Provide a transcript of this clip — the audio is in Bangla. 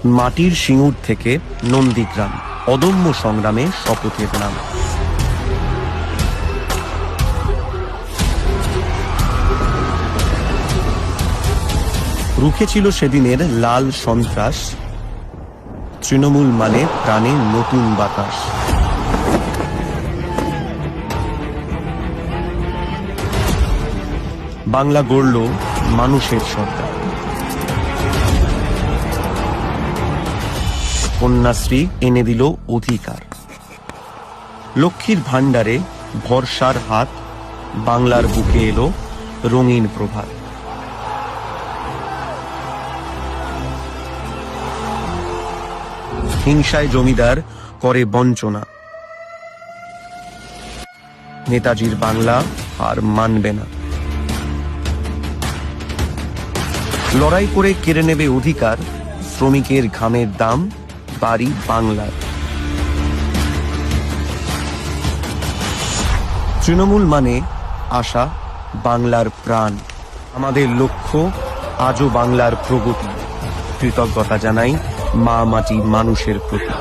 মাটির সিঙ্গুর থেকে নন্দীগ্রাম, অদম্য সংগ্রামে শপথের নাম। রুখে ছিল সেদিনের লাল সন্ত্রাস, তৃণমূল মানে প্রাণে নতুন বাতাস। বাংলা গড়ল মানুষের সরকার। কন্যাশ্রী এনে দিল অধিকার। লক্ষ্মীর ভাণ্ডারে ভরসার হাত, বাংলার বুকে এলো রঙিন প্রভাত। হিংসায় জমিদার করে বঞ্চনা, নেতাজির বাংলা আর মানবে না। লড়াই করে কেড়ে নেবে অধিকার, শ্রমিকের ঘামের দাম বাড়ি বাংলার। তৃণমূল মানে আশা, বাংলার প্রাণ। আমাদের লক্ষ্য আজও বাংলার প্রগতি। কৃতজ্ঞতা জানাই মা মাটি মানুষের প্রতি।